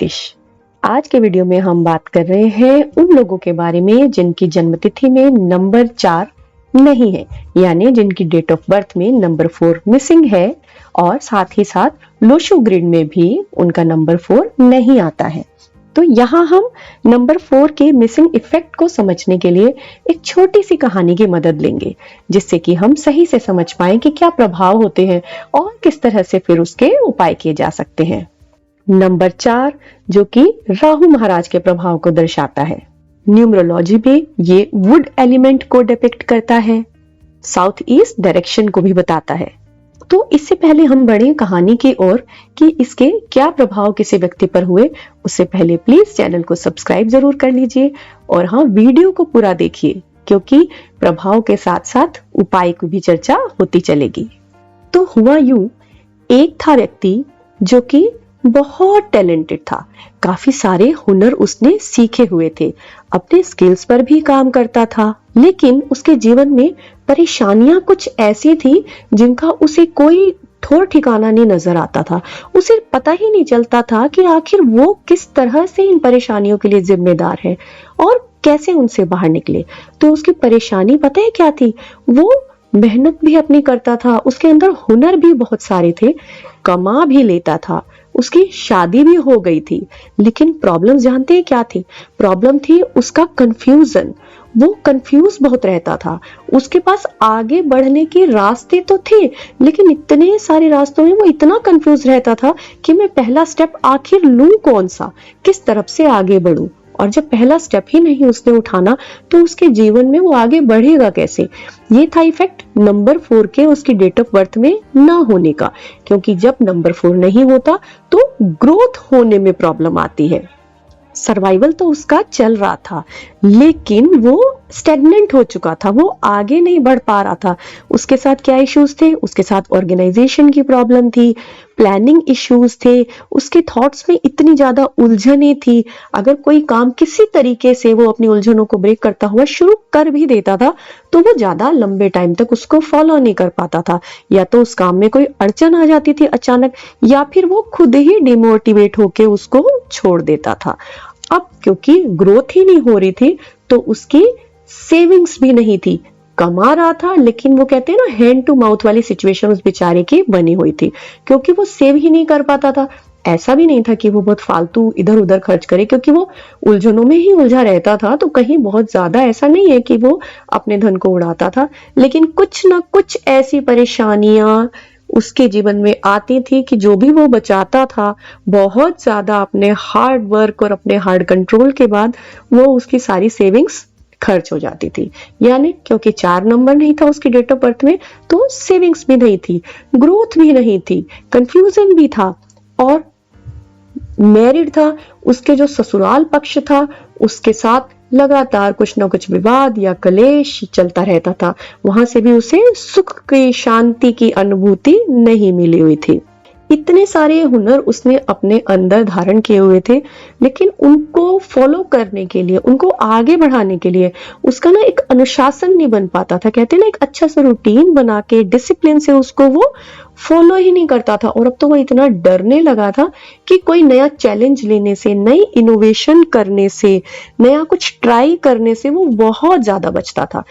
नीतीश। आज के वीडियो में हम बात कर रहे हैं उन लोगों के बारे में जिनकी जन्मतिथि में नंबर 4 नहीं है, यानी जिनकी डेट ऑफ बर्थ में नंबर 4 मिसिंग है और साथ ही साथ लोशो ग्रिड में भी उनका नंबर 4 नहीं आता है। तो यहाँ हम नंबर 4 के मिसिंग इफेक्ट को समझने के लिए एक छोटी सी कहानी की मदद लेंगे, जिससे कि हम सही से समझ पाएं कि क्या प्रभाव होते हैं और किस तरह से फिर उसके उपाय किए जा सकते हैं। नंबर 4 जो कि राहु महाराज के प्रभाव को दर्शाता है। न्यूमरोलॉजी में ये वुड एलिमेंट को डिपिक्ट करता है, साउथ ईस्ट डायरेक्शन को भी बताता है। तो इससे पहले हम बढ़े कहानी की ओर कि इसके क्या प्रभाव किसी व्यक्ति पर हुए, उससे पहले प्लीज चैनल को सब्सक्राइब जरूर कर लीजिए और हाँ, वीडियो को पूरा देखिए क्योंकि प्रभाव के साथ साथ उपाय की भी चर्चा होती चलेगी। तो हुआ यूं, एक था व्यक्ति जो कि बहुत टैलेंटेड था, काफी सारे हुनर उसने सीखे हुए थे, अपने स्किल्स पर भी काम करता था, लेकिन उसके जीवन में परेशानियां कुछ ऐसी थी जिनका उसे कोई ठौर ठिकाना नहीं नजर आता था। उसे पता ही नहीं चलता था कि आखिर वो किस तरह से इन परेशानियों के लिए जिम्मेदार है और कैसे उनसे बाहर निकले। तो उसकी परेशानी पता है क्या थी? वो मेहनत भी अपनी करता था, उसके अंदर हुनर भी बहुत सारे थे, कमा भी लेता था, उसकी शादी भी हो गई थी, लेकिन प्रॉब्लम जानते हैं क्या थी? प्रॉब्लम थी उसका कंफ्यूजन। वो कंफ्यूज बहुत रहता था। उसके पास आगे बढ़ने के रास्ते तो थे, लेकिन इतने सारे रास्तों में वो इतना कंफ्यूज रहता था कि मैं पहला स्टेप आखिर लूं कौन सा, किस तरफ से आगे बढ़ूं। और जब पहला स्टेप ही नहीं उसने उठाना तो उसके जीवन में वो आगे बढ़ेगा कैसे? ये था इफेक्ट नंबर 4 के उसकी डेट ऑफ बर्थ में ना होने का, क्योंकि जब नंबर 4 नहीं होता तो ग्रोथ होने में प्रॉब्लम आती है। सर्वाइवल तो उसका चल रहा था, लेकिन वो स्टेगनेंट हो चुका था, वो आगे नहीं बढ़ पा रहा था। उसके साथ क्या इश्यूज थे? उसके साथ ऑर्गेनाइजेशन की प्रॉब्लम थी, प्लानिंग इश्यूज थे, उसके थॉट्स में इतनी ज्यादा उलझने थी। अगर कोई काम किसी तरीके से वो अपनी उलझनों को ब्रेक करता हुआ शुरू कर भी देता था तो वो ज्यादा लंबे टाइम तक उसको फॉलो नहीं कर पाता था, या तो उस काम में कोई अड़चन आ जाती थी अचानक, या फिर वो खुद ही डिमोटिवेट होके उसको छोड़ देता था। अब क्योंकि ग्रोथ ही नहीं हो रही थी तो उसकी सेविंग्स भी नहीं थी, कमा रहा था लेकिन वो कहते हैं ना, हैंड टू माउथ वाली सिचुएशन उस बेचारे की बनी हुई थी, क्योंकि वो सेव ही नहीं कर पाता था। ऐसा भी नहीं था कि वो बहुत फालतू इधर उधर खर्च करे, क्योंकि वो उलझनों में ही उलझा रहता था, तो कहीं बहुत ज्यादा ऐसा नहीं है कि वो अपने धन को उड़ाता था, लेकिन कुछ ना कुछ ऐसी परेशानियां उसके जीवन में आती थी कि जो भी वो बचाता था बहुत ज्यादा अपने हार्ड वर्क और अपने हार्ड कंट्रोल के बाद वो उसकी सारी सेविंग्स खर्च हो जाती थी। यानी क्योंकि 4 नंबर नहीं था उसकी डेट ऑफ बर्थ में तो सेविंग्स भी नहीं थी, ग्रोथ भी नहीं थी, कंफ्यूजन भी था, और मैरिड था, उसके जो ससुराल पक्ष था उसके साथ लगातार कुछ ना कुछ विवाद या कलेश चलता रहता था। वहां से भी उसे सुख की, शांति की अनुभूति नहीं मिली हुई थी। इतने सारे हुनर उसने अपने अंदर धारण किए हुए थे, लेकिन उनको फॉलो करने के लिए, उनको आगे बढ़ाने के लिए उसका ना एक अनुशासन नहीं बन पाता था। कहते हैं ना, एक अच्छा सा रूटीन बना के डिसिप्लिन से उसको वो फॉलो ही नहीं करता था। और अब तो वो इतना डरने लगा था कि कोई नया चैलेंज लेने से, नई इनोवेशन करने से, नया कुछ ट्राई करने से वो बहुत ज्यादा बचता था।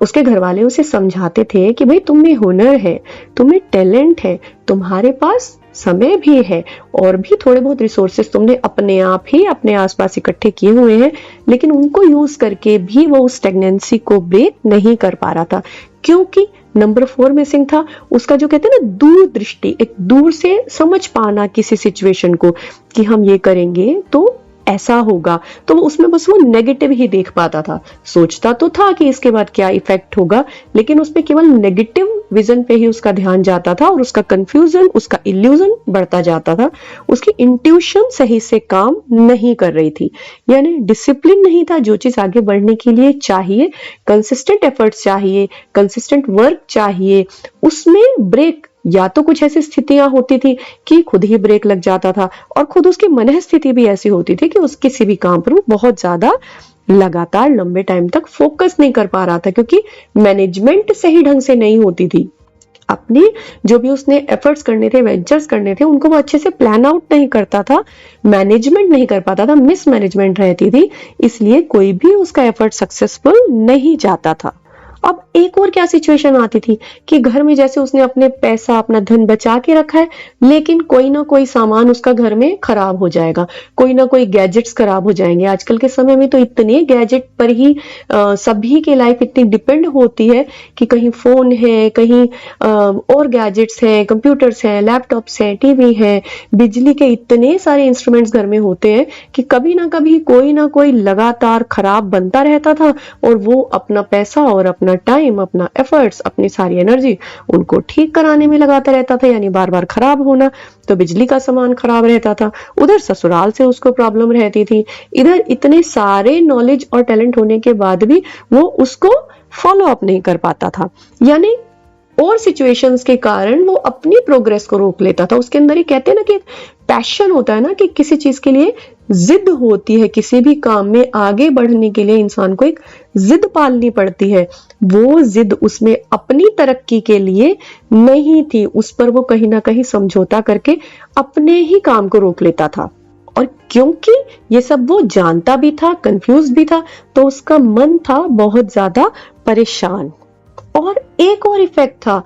उसके घर वाले उसे समझाते थे कि भाई तुम्हें हुनर है, तुम्हें टैलेंट है, तुम्हारे पास समय भी है और भी थोड़े बहुत रिसोर्सेस तुमने अपने आप ही अपने आसपास इकट्ठे किए हुए हैं, लेकिन उनको यूज करके भी वो उस स्टेगनेंसी को ब्रेक नहीं कर पा रहा था, क्योंकि नंबर 4 मिसिंग था। उसका जो कहते हैं ना, दूर दृष्टि, एक दूर से समझ पाना किसी सिचुएशन को कि हम ये करेंगे तो ऐसा होगा, तो उसमें बस वो नेगेटिव ही देख पाता था। सोचता तो था कि इसके बाद क्या इफेक्ट होगा, लेकिन उसमें केवल नेगेटिव विजन पे ही उसका ध्यान जाता था और उसका कंफ्यूजन, उसका इल्यूजन बढ़ता जाता था। उसकी इंट्यूशन सही से काम नहीं कर रही थी, यानी डिसिप्लिन नहीं था। जो चीज आगे बढ़ने के लिए चाहिए, कंसिस्टेंट एफर्ट्स चाहिए, कंसिस्टेंट वर्क चाहिए, उसमें ब्रेक या तो कुछ ऐसी स्थितियां होती थी कि खुद ही ब्रेक लग जाता था, और खुद उसकी मन स्थिति भी ऐसी होती थी कि उस किसी भी काम पर वो बहुत ज्यादा लगातार लंबे टाइम तक फोकस नहीं कर पा रहा था, क्योंकि मैनेजमेंट सही ढंग से नहीं होती थी। अपनी जो भी उसने एफर्ट्स करने थे, वेंचर्स करने थे, उनको वो अच्छे से प्लान आउट नहीं करता था, मैनेजमेंट नहीं कर पाता था, मिस मैनेजमेंट रहती थी, इसलिए कोई भी उसका एफर्ट सक्सेसफुल नहीं जाता था। अब एक और क्या सिचुएशन आती थी कि घर में जैसे उसने अपने पैसा, अपना धन बचा के रखा है, लेकिन कोई ना कोई सामान उसका घर में खराब हो जाएगा, कोई ना कोई गैजेट्स खराब हो जाएंगे। आजकल के समय में तो इतने गैजेट पर ही सभी की लाइफ इतनी डिपेंड होती है कि कहीं फोन है, कहीं और गैजेट्स हैं, कंप्यूटर्स हैं, लैपटॉप्स हैं, टीवी है, बिजली के इतने सारे इंस्ट्रूमेंट्स घर में होते हैं कि कभी ना कभी कोई ना कोई लगातार खराब बनता रहता था, और वो अपना पैसा और अपना टाइम, अपना एफर्ट्स, अपनी सारी एनर्जी उनको ठीक कराने में लगाता रहता था, यानी बार बार खराब होना। तो बिजली का सामान खराब रहता था, उधर ससुराल से उसको प्रॉब्लम रहती थी, इधर इतने सारे नॉलेज और टैलेंट होने के बाद भी वो उसको फॉलो अप नहीं कर पाता था, यानी और सिचुएशंस के कारण वो अपनी प्रोग्रेस को रोक लेता था। उसके अंदर ही कहते हैं ना कि पैशन होता है ना, कि किसी चीज के लिए जिद होती है, किसी भी काम में आगे बढ़ने के लिए इंसान को एक जिद पालनी पड़ती है। वो जिद उसमें अपनी तरक्की के लिए नहीं थी, उस पर वो कहीं ना कहीं समझौता करके अपने ही काम को रोक लेता था। और क्योंकि ये सब वो जानता भी था, कंफ्यूज भी था, तो उसका मन था बहुत ज्यादा परेशान। और एक और इफेक्ट था,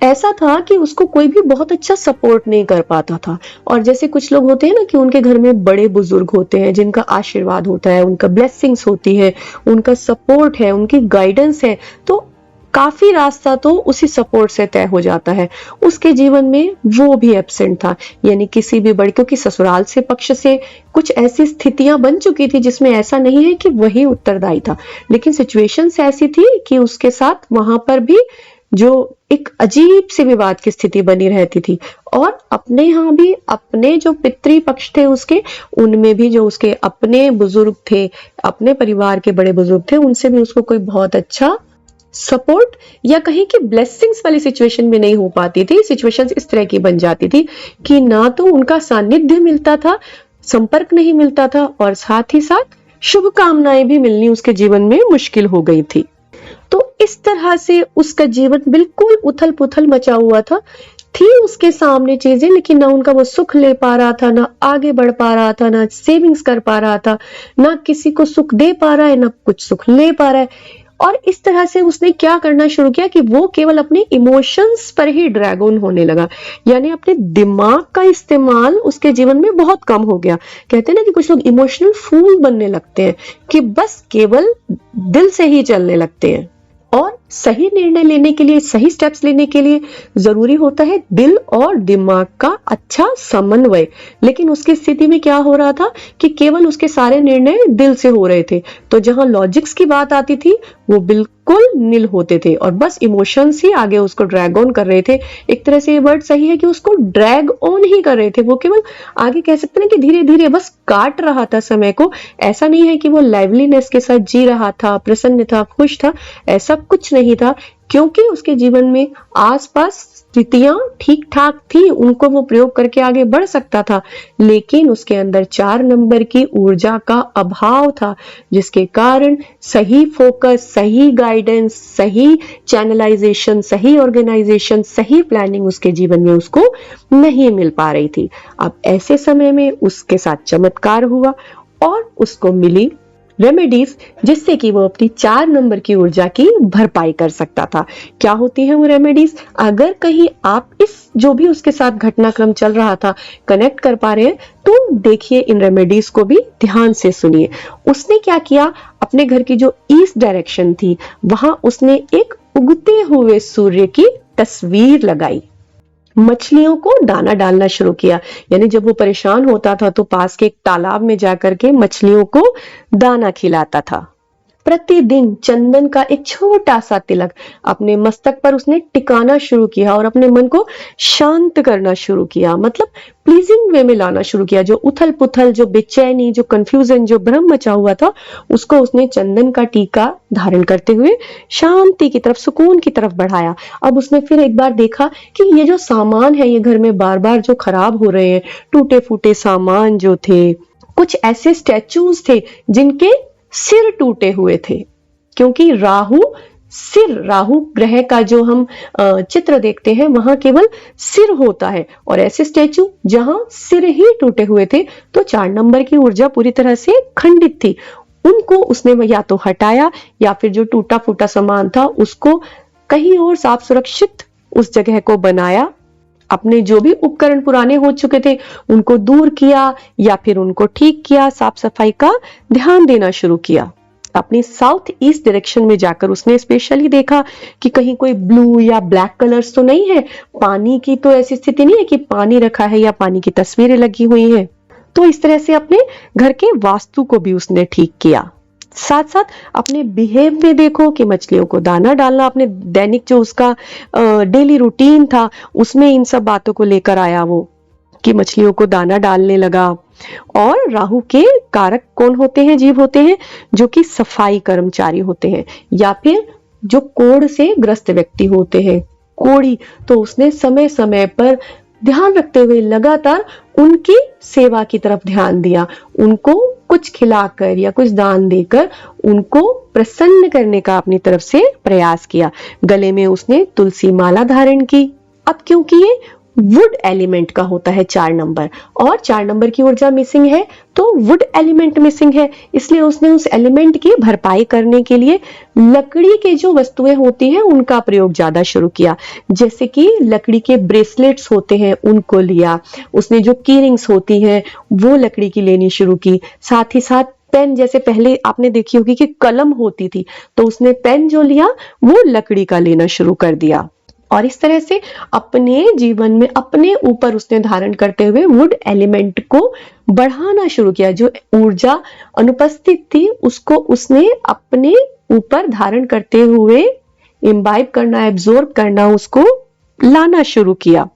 ऐसा था कि उसको कोई भी बहुत अच्छा सपोर्ट नहीं कर पाता था। और जैसे कुछ लोग होते हैं ना कि उनके घर में बड़े बुजुर्ग होते हैं, जिनका आशीर्वाद होता है, उनका ब्लेसिंग्स होती है, उनका सपोर्ट है, उनकी गाइडेंस है, तो काफी रास्ता तो उसी सपोर्ट से तय हो जाता है। उसके जीवन में वो भी एब्सेंट था, यानी किसी भी बड़े, क्योंकि ससुराल से पक्ष से कुछ ऐसी स्थितियां बन चुकी थी जिसमें ऐसा नहीं है कि वही उत्तरदायी था, लेकिन सिचुएशंस ऐसी थी कि उसके साथ वहां पर भी जो एक अजीब सी विवाद की स्थिति बनी रहती थी। और अपने यहाँ भी अपने जो पितृ पक्ष थे उसके, उनमें भी जो उसके अपने बुजुर्ग थे, अपने परिवार के बड़े बुजुर्ग थे, उनसे भी उसको कोई बहुत अच्छा सपोर्ट या कहीं की ब्लेसिंग्स वाली सिचुएशन में नहीं हो पाती थी। सिचुएशंस इस तरह की बन जाती थी कि ना तो उनका सानिध्य मिलता था, संपर्क नहीं मिलता था, और साथ ही साथ शुभकामनाएं भी मिलनी उसके जीवन में मुश्किल हो गई थी। तो इस तरह से उसका जीवन बिल्कुल उथल पुथल मचा हुआ था। थी उसके सामने चीजें, लेकिन ना उनका वो सुख ले पा रहा था, ना आगे बढ़ पा रहा था, ना सेविंग्स कर पा रहा था, ना किसी को सुख दे पा रहा है, ना कुछ सुख ले पा रहा है। और इस तरह से उसने क्या करना शुरू किया कि वो केवल अपने इमोशंस पर ही ड्रैग ऑन होने लगा, यानी अपने दिमाग का इस्तेमाल उसके जीवन में बहुत कम हो गया। कहते हैं ना कि कुछ लोग इमोशनल फूल बनने लगते हैं, कि बस केवल दिल से ही चलने लगते हैं। और सही निर्णय लेने के लिए, सही स्टेप्स लेने के लिए जरूरी होता है दिल और दिमाग का अच्छा समन्वय। लेकिन उसकी स्थिति में क्या हो रहा था कि केवल उसके सारे निर्णय दिल से हो रहे थे, तो जहां लॉजिक्स की बात आती थी वो बिल्कुल निल होते थे, और बस इमोशंस ही आगे उसको ड्रैग ऑन कर रहे थे। एक तरह से ये वर्ड सही है कि उसको ड्रैग ऑन ही कर रहे थे, वो केवल आगे कह सकते हैं कि धीरे धीरे बस काट रहा था समय को। ऐसा नहीं है कि वो लाइवलीनेस के साथ जी रहा था, प्रसन्न था, खुश था, ऐसा कुछ नहीं था, क्योंकि उसके जीवन में आसपास स्थितियां ठीक ठाक थी, उनको वो प्रयोग करके आगे बढ़ सकता था, लेकिन उसके अंदर 4 नंबर की ऊर्जा का अभाव था, जिसके कारण सही फोकस, सही गाइडेंस, सही चैनलाइजेशन, सही ऑर्गेनाइजेशन, सही प्लानिंग उसके जीवन में उसको नहीं मिल पा रही थी। अब ऐसे समय में उसके साथ चमत्कार हुआ और उसको मिली रेमेडीज, जिससे कि वो अपनी 4 नंबर की ऊर्जा की भरपाई कर सकता था। क्या होती है वो रेमेडीज? अगर कहीं आप इस जो भी उसके साथ घटनाक्रम चल रहा था कनेक्ट कर पा रहे हैं, तो देखिए इन रेमेडीज को भी ध्यान से सुनिए। उसने क्या किया, अपने घर की जो ईस्ट डायरेक्शन थी वहां उसने एक उगते हुए सूर्य की तस्वीर लगाई, मछलियों को दाना डालना शुरू किया, यानी जब वो परेशान होता था तो पास के एक तालाब में जाकर के मछलियों को दाना खिलाता था। प्रतिदिन चंदन का एक छोटा सा तिलक अपने मस्तक पर उसने टिकाना शुरू किया और अपने मन को शांत करना शुरू किया, मतलब प्लीजिंग वे में लाना शुरू किया। जो उथल पुथल, जो बेचैनी, जो कंफ्यूजन, जो भ्रम मचा हुआ था, उसको उसने चंदन का टीका धारण करते हुए शांति की तरफ, सुकून की तरफ बढ़ाया। अब उसने फिर एक बार देखा कि ये जो सामान है ये घर में बार बार जो खराब हो रहे हैं, टूटे फूटे सामान जो थे, कुछ ऐसे स्टैचूज थे जिनके सिर टूटे हुए थे, क्योंकि राहु सिर, राहु ग्रह का जो हम चित्र देखते हैं वहां केवल सिर होता है, और ऐसे स्टैचू जहां सिर ही टूटे हुए थे, तो 4 नंबर की ऊर्जा पूरी तरह से खंडित थी। उनको उसने या तो हटाया या फिर जो टूटा फूटा सामान था उसको कहीं और साफ सुरक्षित उस जगह को बनाया। अपने जो भी उपकरण पुराने हो चुके थे उनको दूर किया या फिर उनको ठीक किया, साफ सफाई का ध्यान देना शुरू किया। अपनी साउथ ईस्ट डायरेक्शन में जाकर उसने स्पेशली देखा कि कहीं कोई ब्लू या ब्लैक कलर्स तो नहीं है, पानी की तो ऐसी स्थिति नहीं है कि पानी रखा है या पानी की तस्वीरें लगी हुई हैं। तो इस तरह से अपने घर के वास्तु को भी उसने ठीक किया। साथ साथ अपने बिहेव में देखो कि मछलियों को दाना डालना, अपने दैनिक जो उसका डेली रूटीन था उसमें इन सब बातों को लेकर आया वो, कि मछलियों को दाना डालने लगा। और राहु के कारक कौन होते हैं? जीव होते हैं जो कि सफाई कर्मचारी होते हैं या फिर जो कोढ़ से ग्रस्त व्यक्ति होते हैं, कोढ़ी। तो उसने समय समय पर ध्यान रखते हुए लगातार उनकी सेवा की तरफ ध्यान दिया, उनको कुछ खिलाकर या कुछ दान देकर उनको प्रसन्न करने का अपनी तरफ से प्रयास किया। गले में उसने तुलसी माला धारण की। अब क्योंकि ये वुड एलिमेंट का होता है 4 नंबर, और 4 नंबर की ऊर्जा मिसिंग है तो वुड एलिमेंट मिसिंग है, इसलिए उसने उस एलिमेंट की भरपाई करने के लिए लकड़ी के जो वस्तुएं होती हैं उनका प्रयोग ज्यादा शुरू किया। जैसे कि लकड़ी के ब्रेसलेट्स होते हैं उनको लिया उसने, जो की रिंग्स होती हैं वो लकड़ी की लेनी शुरू की। साथ ही साथ पेन, जैसे पहले आपने देखी होगी कि कलम होती थी, तो उसने पेन जो लिया वो लकड़ी का लेना शुरू कर दिया। और इस तरह से अपने जीवन में अपने ऊपर उसने धारण करते हुए वुड एलिमेंट को बढ़ाना शुरू किया। जो ऊर्जा अनुपस्थित थी उसको उसने अपने ऊपर धारण करते हुए इम्बाइब करना, एब्जॉर्ब करना, उसको लाना शुरू किया।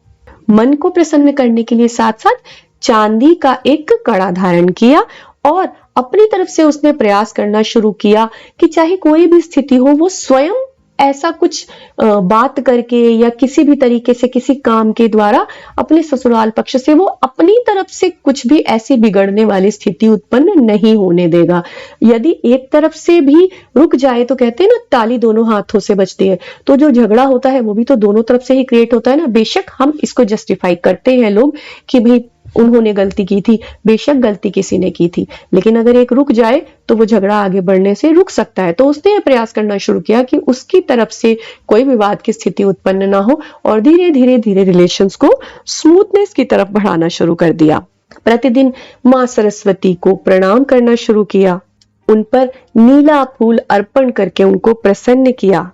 मन को प्रसन्न करने के लिए साथ साथ चांदी का एक कड़ा धारण किया और अपनी तरफ से उसने प्रयास करना शुरू किया कि चाहे कोई भी स्थिति हो वो स्वयं ऐसा कुछ बात करके या किसी भी तरीके से किसी काम के द्वारा अपने ससुराल पक्ष से वो अपनी तरफ से कुछ भी ऐसी बिगड़ने वाली स्थिति उत्पन्न नहीं होने देगा। यदि एक तरफ से भी रुक जाए तो कहते हैं ना, ताली दोनों हाथों से बजती है, तो जो झगड़ा होता है वो भी तो दोनों तरफ से ही क्रिएट होता है ना। बेशक हम इसको जस्टिफाई करते हैं लोग कि भाई उन्होंने गलती की थी, बेशक गलती किसी ने की थी, लेकिन अगर एक रुक जाए तो वो झगड़ा आगे बढ़ने से रुक सकता है। तो उसने प्रयास करना शुरू किया कि उसकी तरफ से कोई विवाद की स्थिति उत्पन्न ना हो और धीरे धीरे धीरे रिलेशंस को स्मूथनेस की तरफ बढ़ाना शुरू कर दिया। प्रतिदिन मां सरस्वती को प्रणाम करना शुरू किया, उन पर नीला फूल अर्पण करके उनको प्रसन्न किया,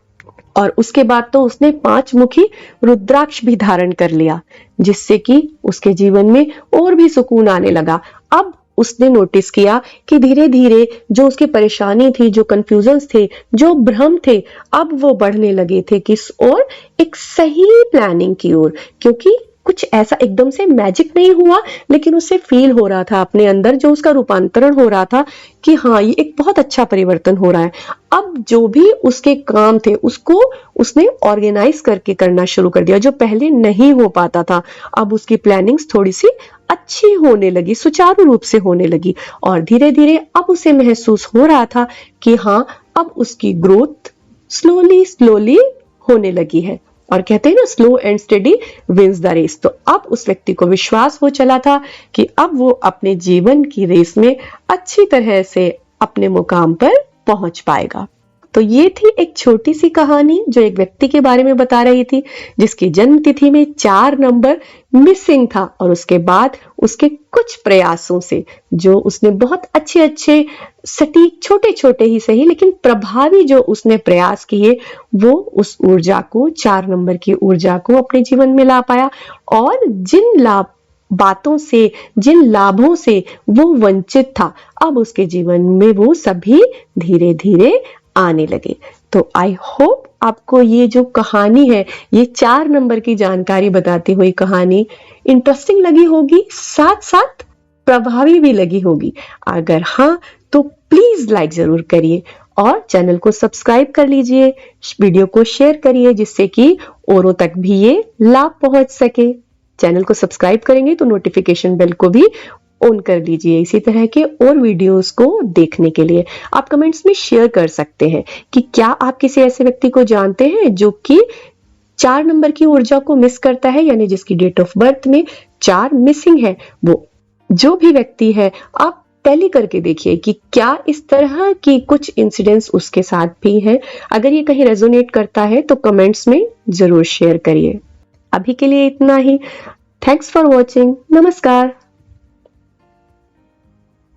और उसके बाद तो उसने 5 मुखी रुद्राक्ष भी धारण कर लिया, जिससे कि उसके जीवन में और भी सुकून आने लगा। अब उसने नोटिस किया कि धीरे धीरे जो उसकी परेशानी थी, जो कंफ्यूजन्स थे, जो भ्रम थे, अब वो बढ़ने लगे थे किस ओर? एक सही प्लानिंग की ओर। क्योंकि कुछ ऐसा एकदम से मैजिक नहीं हुआ, लेकिन उसे फील हो रहा था अपने अंदर, जो उसका रूपांतरण हो रहा था कि हाँ ये एक बहुत अच्छा परिवर्तन हो रहा है। अब जो भी उसके काम थे उसको उसने ऑर्गेनाइज करके करना शुरू कर दिया, जो पहले नहीं हो पाता था। अब उसकी प्लानिंग्स थोड़ी सी अच्छी होने लगी, सुचारू रूप से होने लगी, और धीरे धीरे अब उसे महसूस हो रहा था कि हाँ अब उसकी ग्रोथ स्लोली स्लोली होने लगी है। और कहते हैं ना, slow and steady wins the race. तो अब उस व्यक्ति को विश्वास हो चला था कि अब वो अपने जीवन की रेस में अच्छी तरह से अपने मुकाम पर पहुंच पाएगा। तो ये थी एक छोटी सी कहानी जो एक व्यक्ति के बारे में बता रही थी जिसकी जन्म तिथि में 4 नंबर मिसिंग था, और उसके बाद उसके कुछ प्रयासों से जो उसने बहुत अच्छे सटीक, छोटे छोटे ही सही लेकिन प्रभावी जो उसने प्रयास किए, वो उस ऊर्जा को, 4 नंबर की ऊर्जा को अपने जीवन में ला पाया। और जिन बातों से, जिन लाभों से वो वंचित था, अब उसके जीवन में वो सभी धीरे धीरे आने लगे। तो आई होप आपको ये जो कहानी है, ये 4 नंबर की जानकारी बताती हुई कहानी इंटरेस्टिंग लगी होगी, साथ साथ प्रभावी भी लगी होगी। अगर हाँ तो प्लीज लाइक जरूर करिए और चैनल को सब्सक्राइब कर लीजिए, वीडियो को शेयर करिए जिससे कि औरों तक भी ये लाभ पहुंच सके। चैनल को सब्सक्राइब करेंगे तो नोटिफिकेशन बेल को भी ऑन कर लीजिए इसी तरह के और वीडियोस को देखने के लिए। आप कमेंट्स में शेयर कर सकते हैं कि क्या आप किसी ऐसे व्यक्ति को जानते हैं जो कि 4 नंबर की ऊर्जा को मिस करता है, यानी जिसकी डेट ऑफ बर्थ में 4 मिसिंग है। वो जो भी व्यक्ति है, आप टैली करके देखिए कि क्या इस तरह की कुछ इंसिडेंट्स उसके साथ भी हैं। अगर ये कहीं रेजोनेट करता है तो कमेंट्स में जरूर शेयर करिए। अभी के लिए इतना ही। Thanks for watching. नमस्कार।